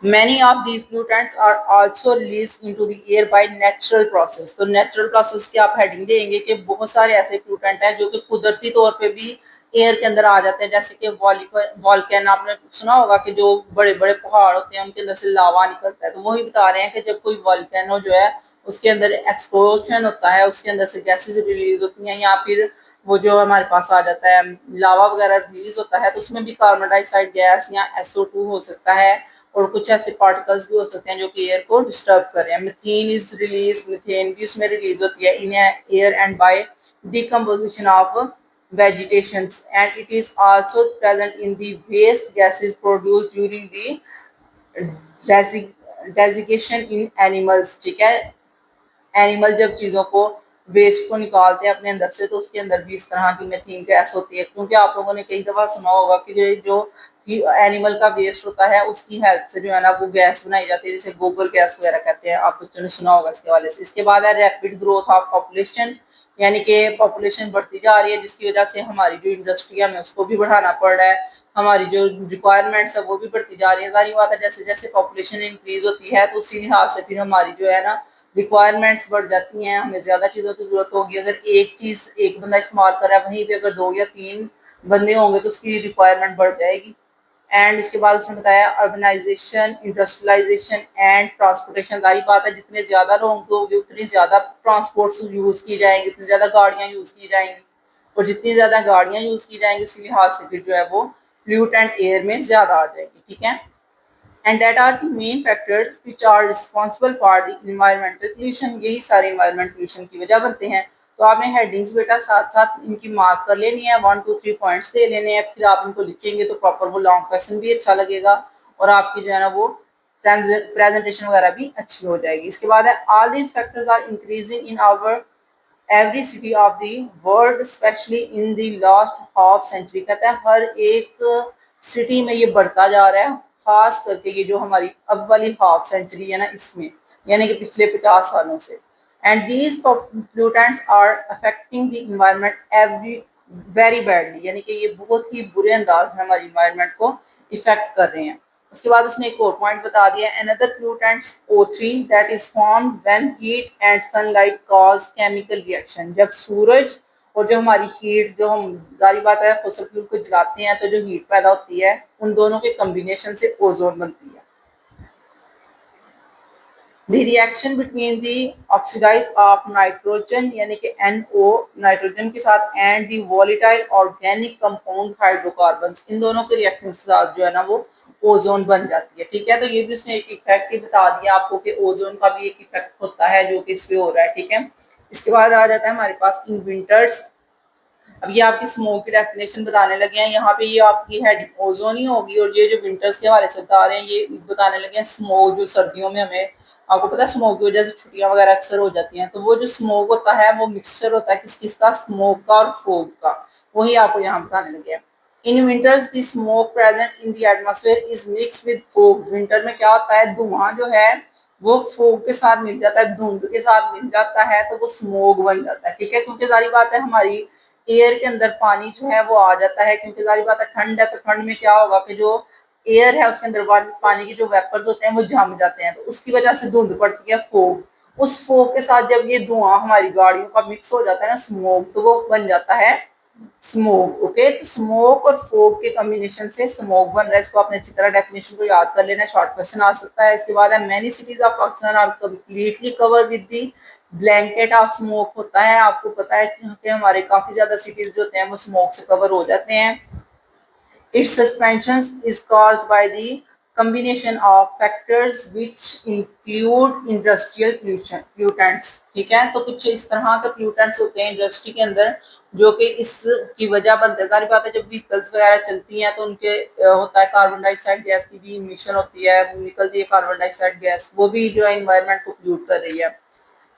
Many of these pollutants are also released into the air by natural process। तो नेचुरल प्रोसेस की आप हेडिंग देंगे कि बहुत सारे ऐसे पोllutant हैं जो कि कुदरती तौर पे भी एयर के अंदर आ जाते हैं, जैसे कि वॉल्केन आपने सुना होगा कि जो बड़े बड़े पहाड़ होते हैं उनके अंदर से लावा निकलता है। तो वही बता रहे हैं कि जब कोई वॉल्केनो जो है उसके अंदर एक्सप्लोजन होता है, उसके अंदर से गैसेज रिलीज होती हैं, या फिर वो जो हमारे पास आ जाता है लावा वगैरह रिलीज होता है, तो उसमें भी कार्बन डाइऑक्साइड गैस या SO2 हो सकता है, और कुछ ऐसे पार्टिकल्स भी हो सकते हैं जो कि एयर को डिस्टर्ब कर रहे हैं। मीथेन इज रिलीज, मीथेन भी उसमें रिलीज होती है in air and by decomposition of vegetations, and it is also present in the waste gases produced during the desiccation in animals। ठीक है, एनिमल जब चीजों को वेस्ट को निकालते हैं अपने अंदर से तो उसके अंदर भी इस तरह की मीथेन गैस होती है, क्योंकि आप लोगों ने कई दफा सुना होगा कि जो एनिमल का वेस्ट होता है उसकी हेल्प से जो है ना वो गैस बनाई जाती है, जैसे गोबर गैस वगैरह कहते हैं, आप बच्चों ने सुना होगा इसके हवाले से। इसके बाद है रैपिड ग्रोथ ऑफ पॉपुलेशन, यानी कि पॉपुलेशन बढ़ती जा रही है जिसकी वजह से हमारी जो इंडस्ट्री है हमें उसको भी बढ़ाना पड़ रहा है, हमारी जो रिक्वायरमेंट्स है वो भी बढ़ती जा रही है। सारी बात है, जैसे जैसे पॉपुलेशन इंक्रीज होती है तो उसी लिहाज से फिर हमारी जो है ना रिक्वायरमेंट्स बढ़ जाती हैं, हमें ज्यादा चीजों की जरूरत होगी। अगर एक चीज एक बंदा इस्तेमाल कर रहा है वहीं पे अगर 2 या 3 बंदे होंगे तो उसकी रिक्वायरमेंट बढ़ जाएगी। एंड उसके बाद उसने बताया अर्बनाइजेशन, इंडस्ट्रियलाइजेशन एंड ट्रांसपोर्टेशन। सारी बात है, जितने ज्यादा लोग होंगे उतनी ज्यादा ट्रांसपोर्ट यूज की जाएंगी, उतनी ज्यादा गाड़ियां यूज की जाएंगी, और जितनी ज्यादा गाड़ियां यूज की जाएंगी उसी लिहाज से फिर जो है वो पोल्यूटेंट एयर में ज्यादा आ जाएगी। ठीक है, and that are the main factors which are responsible for the environmental pollution। यही सारे environmental pollution की वजह बनते हैं। तो आपने हेडिंग्स बेटा साथ साथ इनकी मार्क कर लेनी है, 1 2 3 पॉइंट्स दे लेने हैं, फिर आप इनको लिखेंगे तो प्रॉपर वो लॉन्ग क्वेश्चन भी अच्छा लगेगा और आपकी जो है ना वो प्रेजेंटेशन वगैरह भी अच्छी हो जाएगी। इसके बाद है all these factors are increasing in our every city of the world specially in the last half century. कहता है हर एक सिटी में ये बढ़ता जा रहा है, खास करके ये जो हमारी अब वाली हाफ सेंचुरी है ना इसमें, यानी कि पिछले 50 सालों से। And these pollutants are affecting the environment every very badly, यानी कि ये बहुत ही बुरे अंदाज में हमारी इन्वायरमेंट को इफेक्ट कर रहे हैं। उसके बाद उसने एक और पॉइंट बता दिया, another pollutants O3 that is formed when heat and sunlight cause chemical reaction. जब सूरज और जो हमारी हीट, जो हम जारी बात है फॉसिल फ्यूल को जलाते हैं तो जो हीट पैदा होती है उन दोनों के कॉम्बिनेशन से ओजोन बनती है। The reaction between the oxidize of nitrogen यानी कि NO नाइट्रोजन के साथ and the volatile organic compound hydrocarbons, इन दोनों के रिएक्शन के साथ जो है ना वो ओजोन बन जाती है। ठीक है, तो ये भी उसने एक इफेक्ट ही बता दिया आपको कि ओजोन का भी एक इफेक्ट होता है जो कि इस पे हो रहा है। ठीक है, इसके बाद आ जाता है हमारे पास इन विंटर्स। अब ये आपकी स्मोक की डेफिनेशन बताने लगे हैं, यहाँ पे ये आपकी हेडिंग ओजोन ही होगी, और ये जो विंटर्स के हवाले से बता रहे हैं ये बताने लगे हैं स्मोक, जो सर्दियों में हमें, आपको पता है स्मोक की वजह से छुट्टियां वगैरह अक्सर हो जाती हैं, तो वो जो स्मोक होता है वो मिक्सचर होता है किस किसका, स्मोक का और फोग का, वही आपको यहाँ बताने लगे हैं। In winters the smoke present in the atmosphere is mix with fog. Winter में क्या होता है, धुआं जो है वो फोग के साथ मिल जाता है, धुंध के साथ मिल जाता है, तो वो स्मोक बन जाता है। ठीक है, क्योंकि सारी बात है हमारी एयर के अंदर पानी जो है वो आ जाता है, क्योंकि सारी बात है ठंड है, तो ठंड में क्या होगा कि जो एयर है उसके अंदर पानी के जो वेपर्स होते हैं वो जम जाते हैं, तो उसकी वजह से धुंध पड़ती है, फोग। उस फोग के साथ जब ये धुआं हमारी गाड़ियों का मिक्स हो जाता है ना स्मोक, तो वो बन जाता है स्मोक। ओके, तो स्मोक और फोग के कॉम्बिनेशन से स्मोक बन रहा है। इसको आपने अच्छी तरह डेफिनेशन को याद कर लेना, शॉर्ट क्वेश्चन आ सकता है। इसके बाद है many cities of Pakistan are completely cover with the blanket of smoke. होता है, आपको पता है कि हमारे काफी ज्यादा सिटीज जो होते हैं वो स्मोक से कवर हो जाते हैं। Its suspension is caused by the combination of factors which include industrial pollutants। ठीक है, तो कुछ इस तरह के pollutants होते हैं इंडस्ट्री के अंदर जो कि इसकी वजह बनते हैं। सारी बात है, जब व्हीकल्स वगैरह चलती हैं तो उनके होता है कार्बन डाइऑक्साइड गैस की भी इमिशन होती है, निकलती है कार्बन डाइऑक्साइड गैस, वो भी जो है इन्वायरमेंट को पोल्यूट कर रही है।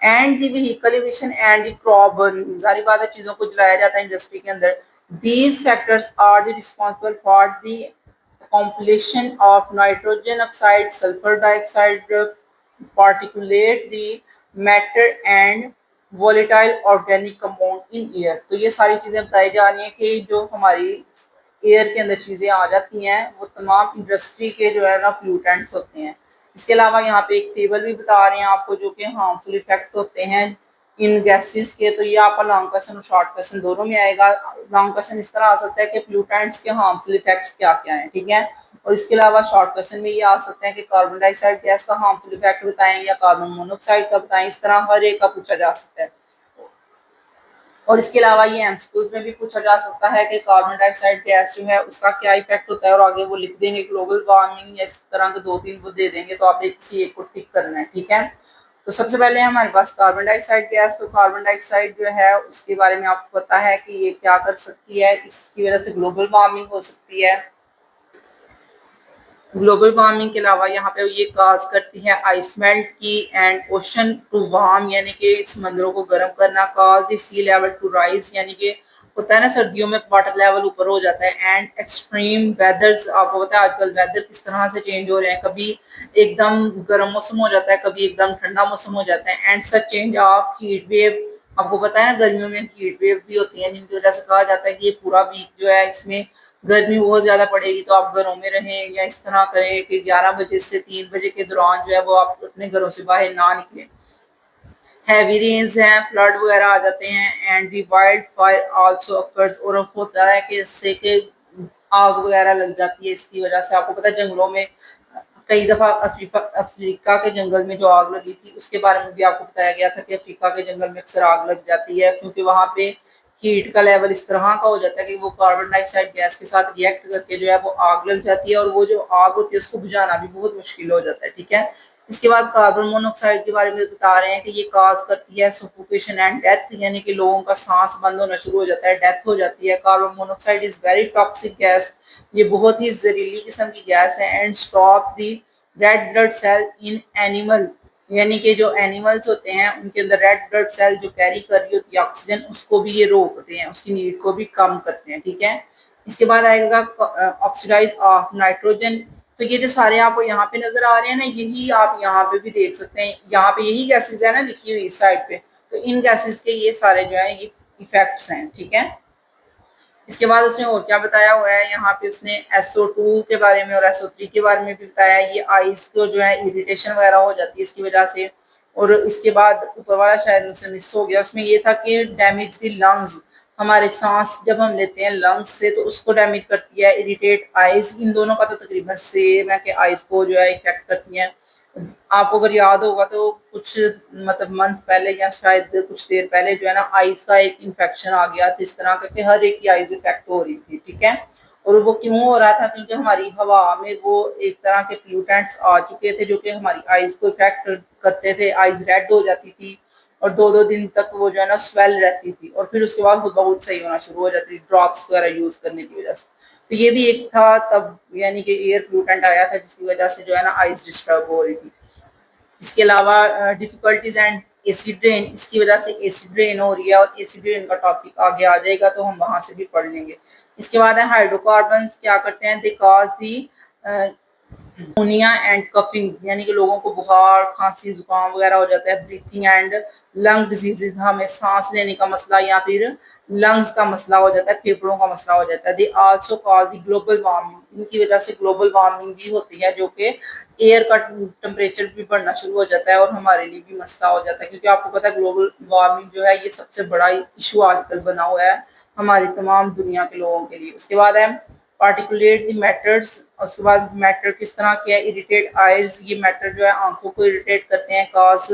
And the vehicle emission and the crop burning, सारी बात है चीजों को जलाया जाता है इंडस्ट्री के अंदर। These factors are the responsible for the compilation of nitrogen oxide, sulfur dioxide, particulate the matter and volatile organic compound in air। तो ये सारी चीजें बताई जा रही हैं कि जो हमारी एयर के अंदर चीज़ें आ जाती हैं वो तमाम इंडस्ट्री के जो है ना प्लूटेंट्स होते हैं। इसके अलावा यहाँ पे एक टेबल भी बता रहे हैं आपको जो कि हार्मफुल इफेक्ट होते हैं इन गैसेस के। तो ये आपका लॉन्ग क्वेश्चन और शॉर्ट क्वेश्चन दोनों में आएगा। लॉन्ग क्वेश्चन इस तरह आ सकता है कि प्लूटेंट्स के हार्मफुल इफेक्ट्स क्या क्या हैं, ठीक है। और इसके अलावा शॉर्ट क्वेश्चन में ये आ सकते हैं कि कार्बन डाइऑक्साइड गैस का हार्मफुल इफेक्ट बताएं या कार्बन मोनोऑक्साइड का बताएं। इस तरह हर एक का पूछा जा सकता है। और इसके अलावा ये एमसीक्यूज में भी पूछा जा सकता है कि कार्बन डाइऑक्साइड गैस जो है उसका क्या इफेक्ट होता है, और आगे वो लिख देंगे ग्लोबल वार्मिंग या इस तरह के 2-3 वो दे देंगे, तो आपने किसी एक को टिक करना है, ठीक है। तो सबसे पहले हमारे पास कार्बन डाइऑक्साइड गैस। तो कार्बन डाइऑक्साइड जो है उसके बारे में आपको पता है कि ये क्या कर सकती है, इसकी वजह से ग्लोबल वार्मिंग हो सकती है। ग्लोबल वार्मिंग के अलावा यहाँ पे ये काज करती है आइस मेल्ट की एंड ओशन टू वार्म, यानी कि समंदरों को गर्म करना। Cause the sea level to rise, यानी कि होता है ना सर्दियों में वाटर लेवल ऊपर हो जाता है। एंड एक्सट्रीम वेदर्स, आपको पता है आजकल वेदर किस तरह से चेंज हो रहे हैं, कभी एकदम गर्म मौसम हो जाता है, कभी एकदम ठंडा मौसम हो जाता है। And such change of heat wave, आपको पता है ना गर्मियों में हीट वेव भी होती है जिनकी वजह से कहा जाता है कि ये पूरा वीक जो है इसमें गर्मी बहुत ज्यादा पड़ेगी, तो आप घरों में रहें या इस तरह करें कि 11 बजे से 3 बजे के दौरान जो है वो आप अपने घरों से बाहर ना निकलें। हैवी रेन्स हैं, फ्लड वगैरह आ जाते हैं। And the wild fire also occurs, और होता है कि इससे कि आग वगैरह लग जाती है इसकी वजह से। आपको पता है जंगलों में कई दफा अफ्रीका के जंगल में जो आग लगी थी उसके बारे में भी आपको बताया गया था कि अफ्रीका के जंगल में अक्सर आग लग जाती है क्योंकि वहां पे हीट का लेवल इस तरह का हो जाता है कि वो कार्बन डाइऑक्साइड गैस के साथ रिएक्ट करके जो है वो आग लग जाती है, और वो जो आग होती है उसको बुझाना भी बहुत मुश्किल हो जाता है, ठीक है। इसके बाद कार्बन मोनोऑक्साइड के बारे में बता रहे हैं कि ये काज करती है सफोकेशन एंड डेथ, यानी कि लोगों का सांस बंद होना शुरू हो जाता है, डेथ हो जाती है। Carbon monoxide is very toxic gas, ये बहुत ही जहरीली किस्म की गैस है। And stop the red blood cell in animal, यानी कि जो एनिमल्स होते हैं उनके अंदर रेड ब्लड सेल जो कैरी कर रही होती है ऑक्सीजन, उसको भी ये रोकते हैं, उसकी नीड को भी कम करते हैं, ठीक है। इसके बाद आएगा ऑक्सीडाइज ऑफ नाइट्रोजन। तो ये जो सारे आपको यहाँ पे नजर आ रहे हैं ना, यही आप यहाँ पे भी देख सकते हैं, यहाँ पे यही गैसेज है ना लिखी हुई इस साइड पे, तो इन गैसेज के ये सारे जो है ये इफेक्ट्स हैं, ठीक है। इसके बाद उसने और क्या बताया हुआ है यहाँ पे, उसने SO2 के बारे में और SO3 के बारे में भी बताया। ये आइस को जो है इरिटेशन वगैरह हो जाती है इसकी वजह से। और इसके बाद ऊपर वाला शायद मुझसे मिस हो गया, उसमें ये था कि डैमेज द लंग्स, हमारे सांस जब हम लेते हैं लंग्स से तो उसको डैमेज करती है। इरिटेट आइज, इन दोनों का तो तकरीबन सेम है कि आइज को जो है इफेक्ट करती है। आपको अगर याद होगा तो कुछ मतलब मंथ पहले या शायद कुछ देर पहले जो है ना आइज का एक इन्फेक्शन आ गया था इस तरह का कि हर एक की आइज इफेक्ट हो रही थी, ठीक है। और वो क्यों हो रहा था, क्योंकि हमारी हवा में वो एक तरह के प्लूटेंट्स आ चुके थे जो कि हमारी आइज को इफेक्ट करते थे, आइज रेड हो जाती थी और 2-2 दिन तक वो जो है ना स्वेल रहती थी, और फिर उसके बाद खुद बहुत सही होना शुरू हो जाती थी ड्रॉप्स वगैरह यूज करने की वजह से। तो ये भी एक था तब, यानी कि एयर प्लूटेंट आया था जिसकी वजह से जो है ना आइज डिस्टर्ब हो रही थी। इसके अलावा डिफिकल्टीज एंड एसिड रेन, इसकी वजह से एसिड रेन हो रही है, और एसिड रेन का टॉपिक आगे आ जाएगा तो हम वहां से भी पढ़ लेंगे। इसके बाद है हाइड्रोकार्बन क्या करते हैं, they cause the pneumonia and coughing, यानी कि लोगों को बुखार खांसी जुकाम वगैरह हो जाता है। ब्रीथिंग एंड लंग डिजीजेज, हमें सांस लेने का मसला या फिर लंग्स का मसला हो जाता है, फेफड़ों का मसला हो जाता है। They also cause the global warming, इनकी वजह से ग्लोबल वार्मिंग भी होती है जो कि एयर का टेम्परेचर भी बढ़ना शुरू हो जाता है और हमारे लिए भी मसला हो जाता है, क्योंकि आपको पता है ग्लोबल वार्मिंग जो है ये सबसे बड़ा इशू आजकल बना हुआ है हमारी तमाम दुनिया के लोगों के लिए। उसके बाद है पार्टिकुलेट द मैटर्स, उसके बाद मैटर किस तरह के इरिटेट आयर्स, ये मैटर जो है आंखों को इरिटेट करते हैं। कॉज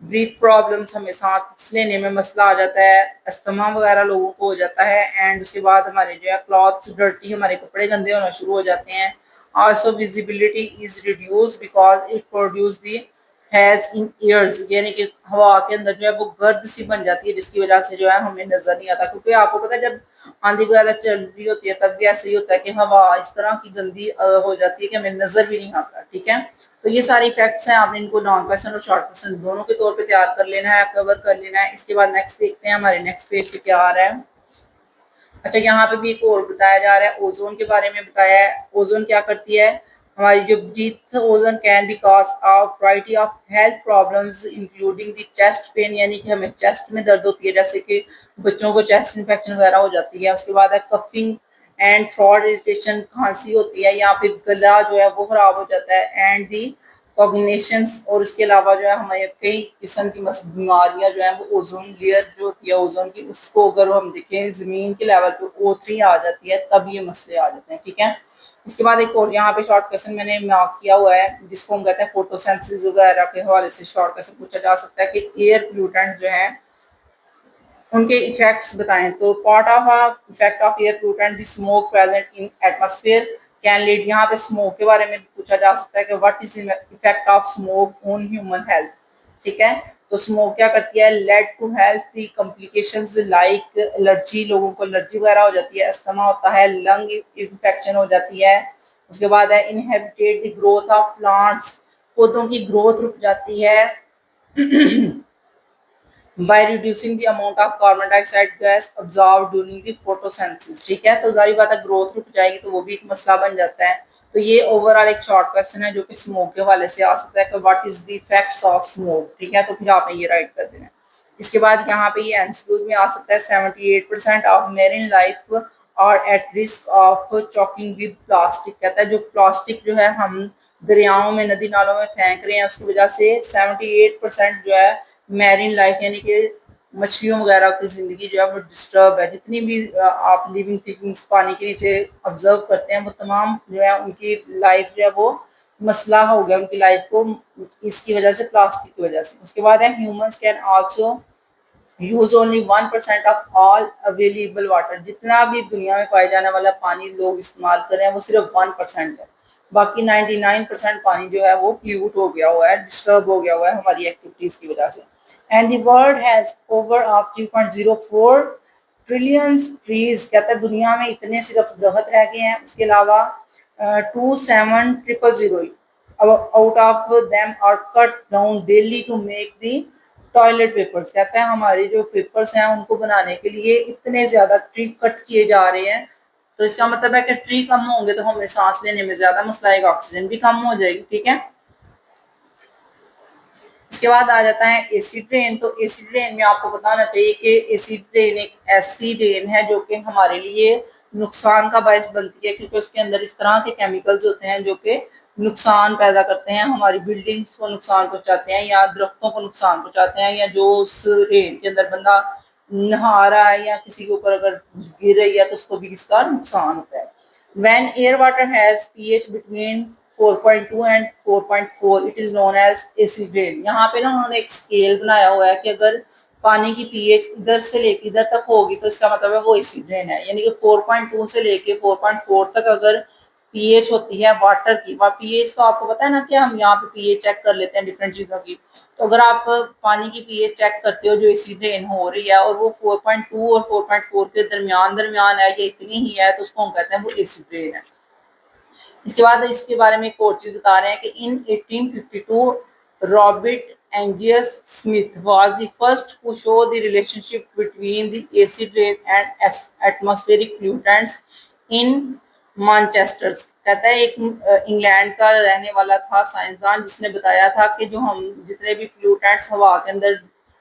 ब्रीथ प्रॉब्लम्स, हमें सांस लेने में मसला आ जाता है, अस्थमा वगैरह लोगों को हो जाता है। एंड उसके बाद हमारे जो है क्लॉथ्स डर्टी, हमारे कपड़े गंदे होना शुरू हो जाते हैं। Also visibility is reduce because it produce the has in years, यानी कि हवा के अंदर जो है वो गर्द सी बन जाती है जिसकी वजह से जो है हमें नजर नहीं आता, क्योंकि आपको पता है जब आंधी वगैरह चल रही होती है तब भी ऐसे ही होता है कि हवा इस तरह की गंदी हो जाती है कि हमें नजर भी नहीं आता, ठीक है। तो ये सारे इफेक्ट्स हैं, आपने इनको लॉन्ग क्वेश्चन और शॉर्ट क्वेश्चन दोनों के तौर पे तैयार कर लेना है, कवर कर लेना है। इसके बाद नेक्स्ट देखते हैं हमारे नेक्स्ट पेज पे क्या आ रहा है। अच्छा, यहाँ पे भी एक और बताया जा रहा है, ओजोन के बारे में बताया है। ओजोन क्या करती है, हमारी जो breath ozone can be cause of variety of health problems including the chest pain, यानी कि हमें चेस्ट में दर्द होती है, जैसे कि बच्चों को चेस्ट इन्फेक्शन वगैरह हो जाती है। उसके बाद है कफिंग एंड थ्रोट इरिटेशन, खांसी होती है, या फिर गला जो है वो खराब हो जाता है, एंड दी कॉग्निशंस, और इसके अलावा जो है हमारे कई किस्म की बीमारियां जो है वो ओजोन लेयर जो होती है ओजोन की, उसको अगर हम देखें जमीन के लेवल पे O3 आ जाती है तब ये मसले आ जाते हैं, ठीक है। इसके बाद एक और यहाँ पे शॉर्ट क्वेश्चन मैंने मार्क किया हुआ है जिसको हम कहते हैं फोटोसिंथेसिस वगैरह के हवाले से शॉर्ट क्वेश्चन पूछा जा सकता है कि एयर पोल्यूटेंट जो है उनके इफेक्ट्स बताएं। तो part of effect of air pollutant the smoke present in atmosphere can lead, यहाँ पे स्मोक के बारे में पूछा जा सकता है कि what is effect of smoke on human health, ठीक है। तो स्मोक क्या करती है, lead to health the complications like allergy, लोगों को एलर्जी वगैरह हो जाती है, अस्थमा होता है, लंग इन्फेक्शन हो जाती है। उसके बाद है inhibited the growth of plants, पौधों की ग्रोथ रुक जाती है by reducing the amount of carbon dioxide gas absorbed during the photosynthesis, ठीक है। तो जारी बात है ग्रोथ रुक जाएगी तो वो भी एक मसला बन जाता है। तो ये ओवरऑल एक शॉर्ट क्वेश्चन है जो कि स्मोक के हवाले से आ सकता है कि what is the effects of smoke, ठीक है। तो फिर आपने ये राइट कर देना है। इसके बाद यहाँ पे ये एमसीक्यूज में आ सकता है 78% ऑफ मेरीन लाइफ और at risk of choking with plastic, कहता है जो प्लास्टिक जो है हम दरियाओं में नदी नालों में फेंक रहे हैं उसकी वजह से 78% जो है मैरीन लाइफ यानी कि मछलियों वगैरह की जिंदगी जो है वो डिस्टर्ब है। जितनी भी आप लिविंग थिंग्स पानी के नीचे ऑब्जर्व करते हैं वो तमाम जो है उनकी लाइफ जो है वो मसला हो गया उनकी लाइफ को इसकी वजह से, प्लास्टिक की वजह से। उसके बाद है humans can also use only 1% of all available water, जितना भी दुनिया में पाए जाने वाला पानी लोग इस्तेमाल कर रहे हैं वो सिर्फ 1% है। बाकी 99% पानी जो है वो प्ल्यूट हो गया हुआ है, डिस्टर्ब हो गया हुआ है हमारी एक्टिविटीज की वजह से। And the world has over of 3.04 trillions trees, कहता है दुनिया में इतने सिर्फ दरख्त रह गए हैं, उसके अलावा 27,000 out of them are cut down daily to make the toilet papers, कहते हैं हमारे जो पेपर्स हैं उनको बनाने के लिए इतने ज्यादा ट्री कट किए जा रहे हैं। तो इसका मतलब है कि ट्री कम होंगे तो हमें सांस लेने में ज्यादा मसला आएगा, ऑक्सीजन भी कम हो जाएगी, ठीक है। इसके बाद आ जाता है एसिड रेन। तो एसिड रेन में आपको बताना चाहिए कि एसिड रेन एक ऐसी रेन है जो कि हमारे लिए नुकसान का बायस बनती है क्योंकि उसके अंदर इस तरह के केमिकल्स होते हैं जो कि नुकसान पैदा करते हैं, हमारी बिल्डिंग्स को नुकसान पहुंचाते हैं या दरख्तों को नुकसान पहुंचाते हैं, या जो उस रेन के अंदर बंदा नहा रहा है या किसी के ऊपर अगर गिर रही है तो उसको भी इसका नुकसान होता है। When air water has pH between 4.2 and 4.4 it is known as acid rain। यहाँ पे ना उन्होंने एक स्केल बनाया हुआ है कि अगर पानी की पीएच इधर से लेके इधर तक होगी तो इसका मतलब है वो एसिड रेन है, यानी कि 4.2 से लेके 4.4 तक अगर पीएच होती है वाटर की, पीएच तो आपको पता है ना कि हम यहाँ पे पीएच चेक कर लेते हैं डिफरेंट चीजों की। तो अगर आप पानी की पीएच चेक करते हो जो एसिड रेन हो रही है और वो 4.2 और 4.4 के दरमियान दरमियान है या इतनी ही है तो उसको हम कहते हैं वो एसिड रेन है। इसके बाद इसके बारे में एक और चीज बता रहे हैं कि in 1852 Robert Angus Smith was the first who show the relationship between the acid rain and atmospheric pollutants in Manchester. कहता है एक इंग्लैंड का रहने वाला था साइंसदान जिसने बताया था कि जो हम जितने भी पोल्यूटेंट्स हवा के अंदर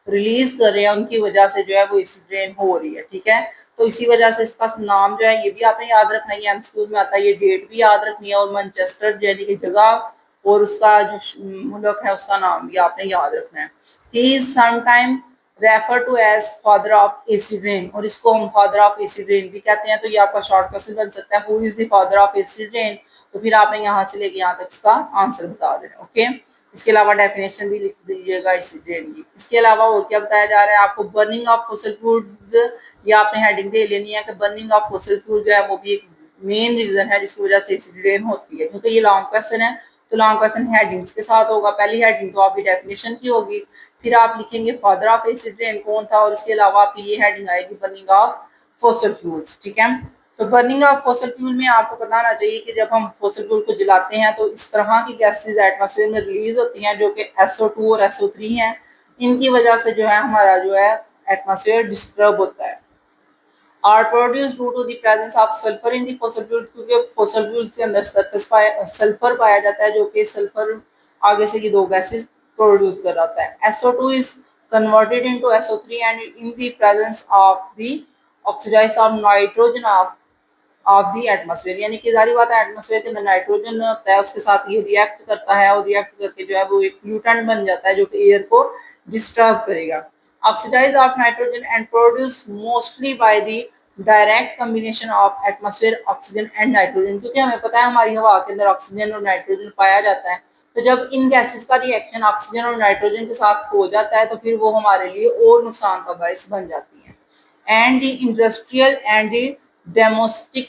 रिलीज कर रहे हैं उनकी वजह से जो है वो एसिड रेन हो रही है, ठीक है। तो इसी वजह से इसका नाम जो है ये भी आपने याद रखना है, एमसीक्यूज में आता है, ये डेट भी याद रखनी है और मैनचेस्टर यानी कि जगह और उसका जो मुल्क है उसका नाम भी आपने याद रखना है। He is sometime refer to as father of acid rain, और इसको हम फादर ऑफ एसिड रेन भी कहते हैं। तो ये आपका शॉर्ट क्वेश्चन बन सकता है, who is the father of acid rain. तो फिर आपने यहाँ से लेके यहाँ तक इसका आंसर बता देना, ओके। इसके अलावा डेफिनेशन भी लिख दीजिएगा एसिड रेन की। इसके अलावा और क्या बताया जा रहा है आपको, बर्निंग ऑफ फॉसिल फ्यूल्स, या आपने हेडिंग दे लेनी है कि बर्निंग ऑफ फॉसिल फ्यूल जो है वो भी एक मेन रीजन है जिसकी वजह से एसिड रेन होती है। क्योंकि ये लॉन्ग क्वेश्चन है तो लॉन्ग क्वेश्चन हेडिंग्स के साथ होगा। पहली हेडिंग तो आपकी डेफिनेशन की होगी, फिर आप लिखेंगे फादर ऑफ एसिड रेन कौन था, और इसके अलावा आपकी ये हेडिंग आएगी बर्निंग ऑफ फॉसिल फ्यूल्स, ठीक है। तो बर्निंग ऑफ फॉसिल फ्यूल में आपको बताना चाहिए कि जब हम फॉसिल फ्यूल को जलाते हैं तो इस तरह की गैसेज एटमॉस्फेयर में रिलीज होती हैं जो कि SO2 और SO3 हैं। इनकी वजह से जो है हमारा जो है एटमॉस्फेयर डिस्टर्ब होता है। Are produce due to the presence of sulphur in the fossil fuel, क्योंकि फॉसिल फ्यूल के अंदर सल्फर पाया जाता है जो कि सल्फर आगे से ये दो गैसेस प्रोड्यूस कर रहा होता है। SO2 is converted into SO3 and in the presence of the oxides of nitrogen of of the atmosphere, यानी कि जारी बात है एटमॉस्फेयर के अंदर नाइट्रोजन होता है, उसके साथ ये रिएक्ट करता है और रिएक्ट करके जो है वो एक प्लूटेंट बन जाता है जो कि एयर को डिस्टर्ब करेगा। Oxides of nitrogen and produce mostly by the direct combination of atmosphere oxygen and nitrogen, क्योंकि हमें पता है हमारी हवा के अंदर ऑक्सीजन और नाइट्रोजन पाया जाता है, तो जब इन गैसेस का रिएक्शन ऑक्सीजन और नाइट्रोजन के साथ हो जाता है तो फिर वो हमारे लिए और नुकसान का बायस बन जाती है। And the industrial and the domestic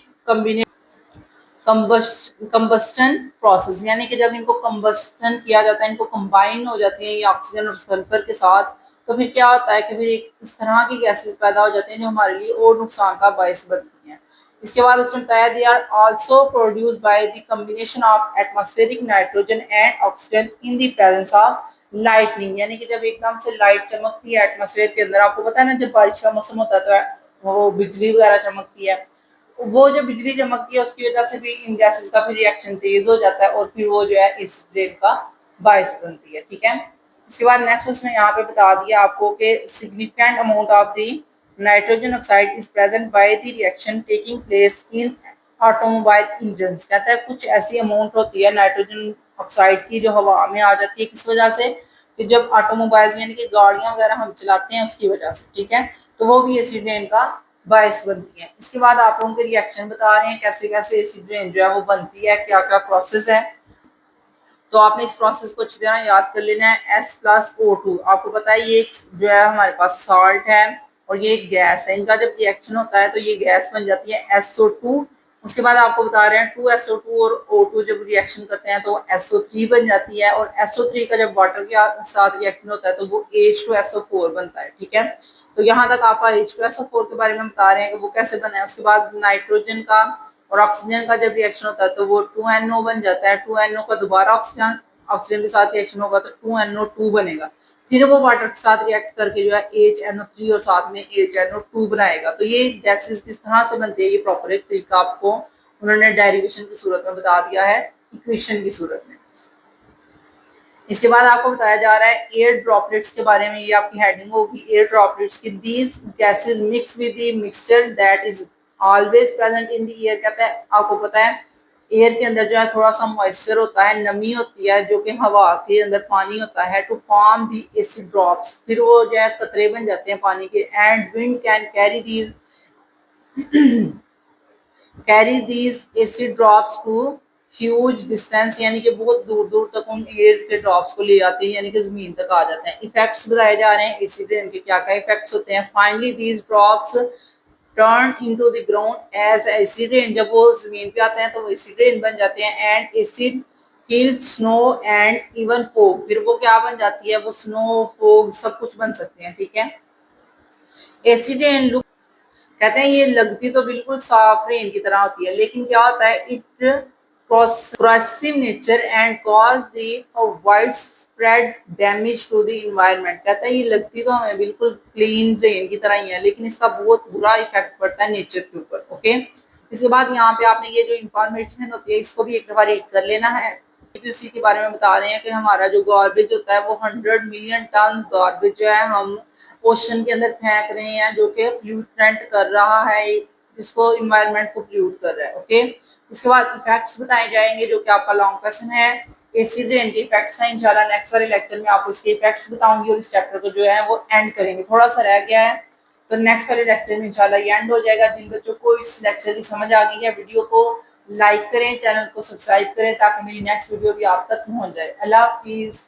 combustion process, यानी कि जब इनको कंबस्टन किया जाता है, इनको कंबाइन हो जाती है ये ऑक्सीजन और सल्फर के साथ, तो फिर क्या होता है कि फिर एक इस तरह की गैसेस पैदा हो जाती हैं जो हमारे लिए और नुकसान का बायस बनती हैं। इसके बाद उसने बताया they are also produce by the combination of atmospheric nitrogen and oxygen in the presence of lightning, यानी कि जब एकदम से लाइट चमकती है एटमॉस्फेयर के अंदर, आपको पता है ना जब बारिश का मौसम होता है तो वो बिजली वगैरह चमकती है, वो जो बिजली चमकती है उसकी वजह से भी इन गैसेस का फिर रिएक्शन तेज हो जाता है और फिर वो जो है एसिड रेन का बायस बनती है। ठीक है, इसके बाद नेक्स्ट उसने यहाँ पे बता दिया आपको कि significant amount of the nitrogen oxide is present by the reaction taking place in automobile engine, कहता है कुछ ऐसी अमाउंट होती है नाइट्रोजन ऑक्साइड की जो हवा में आ जाती है, किस वजह से, कि जब ऑटोमोबाइल्स यानी कि गाड़ियां वगैरह हम चलाते हैं उसकी वजह से। ठीक है, तो वो भी एसिड रेन का बायस बनती है। इसके बाद आप लोगों के रिएक्शन बता रहे हैं कैसे कैसे एसिड रेन जो है वो बनती है, क्या क्या प्रोसेस है, तो आपने इस प्रोसेस को अच्छी तरह याद कर लेना है। S+O2 आपको पता है ये जो है हमारे पास सॉल्ट है और ये एक गैस है, इनका जब रिएक्शन होता है तो ये गैस बन जाती है SO2। उसके बाद आपको बता रहे हैं 2SO2 और O2 जब रिएक्शन करते हैं तो SO3 बन जाती है, और SO3 का जब वाटर के साथ रिएक्शन होता है तो वो H2SO4 बनता है। ठीक है, तो यहाँ तक आप H2SO4 के बारे में बता रहे हैं कि वो कैसे बना है। उसके बाद नाइट्रोजन का और ऑक्सीजन का जब रिएक्शन होता है तो वो 2NO बन जाता है, 2NO का दोबारा ऑक्सीजन ऑक्सीजन के साथ रिएक्शन होगा तो 2NO2 बनेगा, फिर वो वाटर के साथ रिएक्ट करके जो है HNO3 और साथ में HNO2 बनाएगा। तो ये गैसेस किस तरह से बनती है ये प्रॉपर एक तरीका आपको उन्होंने डेरिवेशन की सूरत में बता दिया है, इक्वेशन की सूरत में। इसके बाद आपको बताया जा रहा है एयर ड्रॉपलेट्स के बारे में, ये आपकी हेडिंग होगी एयर ड्रॉपलेट्स की। These gases mix with the mixture that is always present in the air, कहता है आपको पता है एयर के अंदर जो है थोड़ा सा मॉइस्चर होता है, नमी होती है जो कि हवा के अंदर पानी होता है, to form the acid drops, फिर वो जो है कतरे बन जाते हैं पानी के। And wind can carry these acid drops to huge distance, यानी कि बहुत दूर दूर तक उन एयर के ड्रॉप्स को ले आते हैं, यानी कि जमीन तक आ जाते हैं। इफेक्ट्स बताए जा रहे हैं एसिड रेन के क्या क्या इफेक्ट्स होते हैं। Finally these drops turn into the ground as acid rain, जब वो जमीन पे आते हैं तो वो एसिड रेन बन जाते हैं। And acid hill snow and even fog, फिर वो क्या बन जाती है, वो स्नो फोग सब कुछ बन सकते हैं। ठीक है, एसिड रेन लुक, कहते हैं ये लगती तो बिल्कुल साफ रेन की तरह होती है, लेकिन क्या होता है it corrosive nature and cause the widespread damage to the environment, कहता है ये लगती तो हमें बिल्कुल क्लीन रेन की तरह ही है, लेकिन इसका बहुत बुरा इफेक्ट पड़ता है नेचर के ऊपर। ओके, इसके बाद यहाँ पे आपने ये जो इंफॉर्मेशन होती है इसको भी एक दफा रीड कर लेना है। उसी के बारे में बता रहे हैं कि हमारा जो गार्बेज होता है वो 100 मिलियन टन गार्बेज जो है हम ओशन के अंदर फेंक रहे हैं, जो कि प्लूटेंट कर रहा है, जिसको इन्वायरमेंट को प्लूट कर रहा है। ओके, इसके बाद इफेक्ट्स बताए जाएंगे जो कि आपका लॉन्ग क्वेश्चन है। एसिड रेन के इफेक्ट्स हैं, इंशाल्लाह नेक्स्ट वाले लेक्चर में आपको इसके इफेक्ट्स बताऊंगी और इस चैप्टर को जो है वो एंड करेंगे, थोड़ा सा रह गया है तो नेक्स्ट वाले लेक्चर में इंशाल्लाह ये एंड हो जाएगा। जिन बच्चों को इस लेक्चर की समझ आ गई है वीडियो को लाइक करें, चैनल को सब्सक्राइब करें ताकि मेरी नेक्स्ट वीडियो भी आप तक पहुंच जाए। अल्लाह हाफिज।